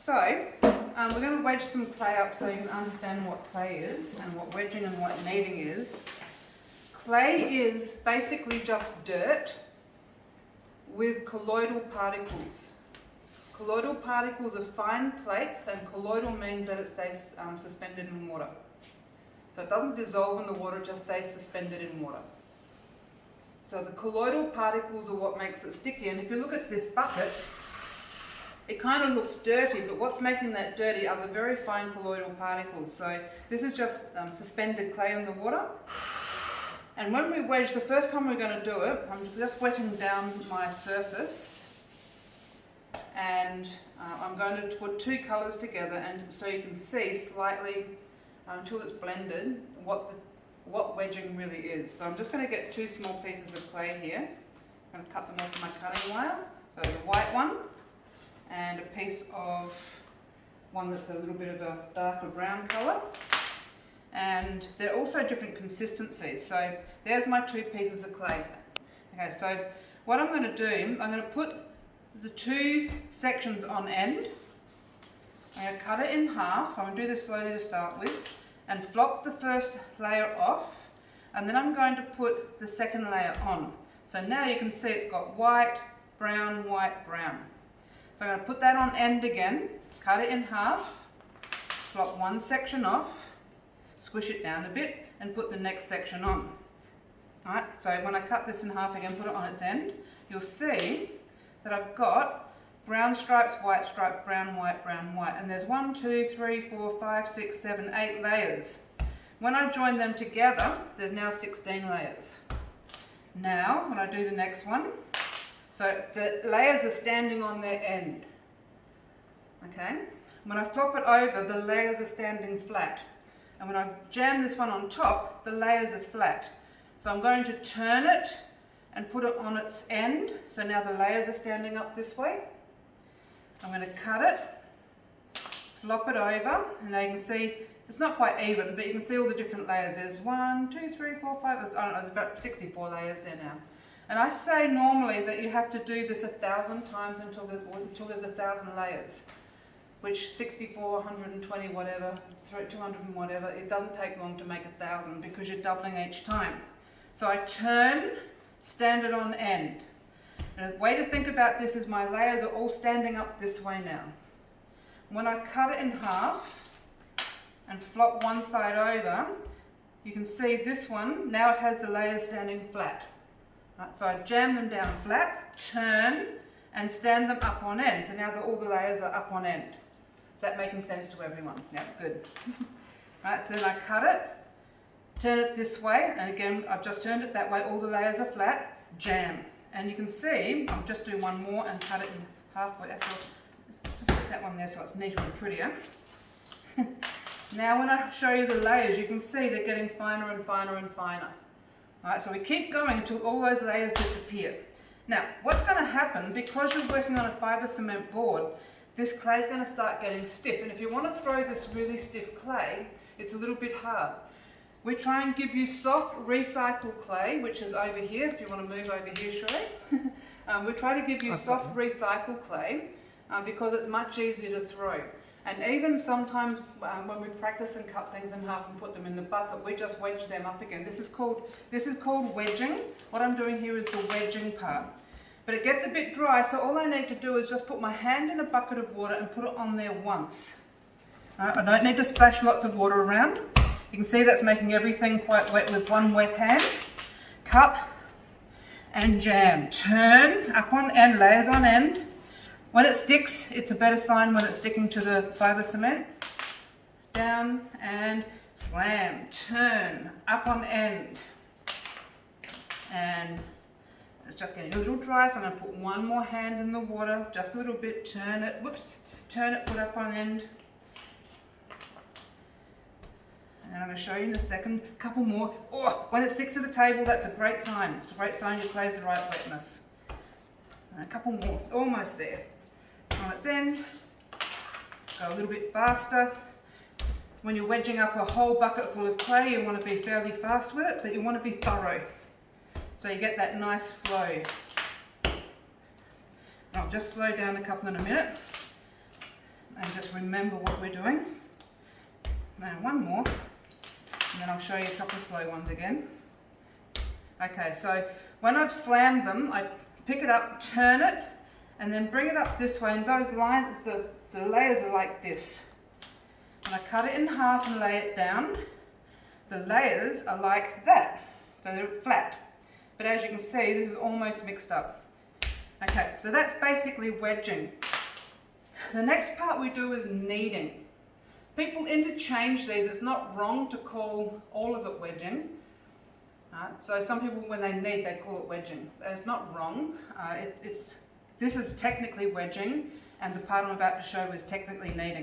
So we're going to wedge some clay up so you can understand what clay is and what wedging and what kneading is. Clay is basically just dirt with colloidal particles. Colloidal particles are fine plates, and colloidal means that it stays suspended in water. So it doesn't dissolve in the water, it just stays suspended in water. So the colloidal particles are what makes it sticky, and if you look at this bucket, it kind of looks dirty, but what's making that dirty are the very fine colloidal particles. So this is just suspended clay in the water. And when we wedge, the first time we're going to do it, I'm just wetting down my surface, and I'm going to put two colours together, and so you can see slightly until it's blended what wedging really is. So I'm just going to get two small pieces of clay here. I'm going to cut them off with my cutting wire. So there's a white one and a piece of one that's a little bit of a darker brown colour. And they're also different consistencies. So there's my two pieces of clay. Okay, so what I'm going to do, I'm going to put the two sections on end. I'm going to cut it in half. I'm going to do this slowly to start with, and flop the first layer off, and then I'm going to put the second layer on. So now you can see it's got white, brown, brown. So I'm going to put that on end again, cut it in half, flop one section off, squish it down a bit, and put the next section on. Alright, so when I cut this in half again, put it on its end, you'll see that I've got brown stripes, brown, white, and there's 1, 2, 3, 4, 5, 6, 7, 8 layers. When I join them together, there's now 16 layers. Now, when I do the next one, so the layers are standing on their end. Okay? When I flop it over, the layers are standing flat. And when I jam this one on top, the layers are flat. So I'm going to turn it and put it on its end. So now the layers are standing up this way. I'm going to cut it, flop it over, and now you can see it's not quite even, but you can see all the different layers. There's 1, 2, 3, 4, 5, I don't know, there's about 64 layers there now. And I say normally that you have to do this 1,000 times until there's 1,000 layers, which 64, 120, whatever, 200 and whatever, it doesn't take long to make 1,000 because you're doubling each time. So I turn, stand it on end. And the way to think about this is my layers are all standing up this way now. When I cut it in half and flop one side over, you can see this one, now it has the layers standing flat. Right, so I jam them down flat, turn, and stand them up on end. So now all the layers are up on end. Is that making sense to everyone? Yeah, good. Right, so then I cut it, turn it this way, and again, I've just turned it that way, all the layers are flat, jam. And you can see, I'll just do one more and cut it in halfway. Actually, just put that one there so it's neater and prettier. Now when I show you the layers, you can see they're getting finer and finer and finer. Alright, so we keep going until all those layers disappear. Now, what's going to happen, because you're working on a fibre cement board, this clay is going to start getting stiff. And if you want to throw this really stiff clay, it's a little bit hard. We try and give you soft recycled clay, which is over here, if you want to move over here, Sheree. We try to give you soft recycled clay because it's much easier to throw. And even sometimes when we practice and cut things in half and put them in the bucket, we just wedge them up again. This is called wedging. What I'm doing here is the wedging part. But it gets a bit dry, so all I need to do is just put my hand in a bucket of water and put it on there once. I don't need to splash lots of water around. You can see that's making everything quite wet with one wet hand. Cut and jam. Turn, up on end, layers on end. When it sticks, it's a better sign when it's sticking to the fibre cement. Down and slam. Turn, up on end. And it's just getting a little dry, so I'm going to put one more hand in the water, just a little bit, turn it, whoops, turn it, put up on end. And I'm going to show you in a second, a couple more. Oh, when it sticks to the table, that's a great sign. It's a great sign your clay's the right wetness. And a couple more, almost there. On its end, go a little bit faster. When you're wedging up a whole bucket full of clay, you want to be fairly fast with it, but you want to be thorough. So you get that nice flow. And I'll just slow down a couple in a minute. And just remember what we're doing. Now one more, and then I'll show you a couple of slow ones again. Okay, so when I've slammed them, I pick it up, turn it, and then bring it up this way, and those lines, the layers are like this. When I cut it in half and lay it down, the layers are like that, so they're flat. But as you can see, this is almost mixed up. Okay, so that's basically wedging. The next part we do is kneading. People interchange these. It's not wrong to call all of it wedging. So some people, when they knead, they call it wedging. But it's not wrong. This is technically wedging, and the part I'm about to show is technically kneading.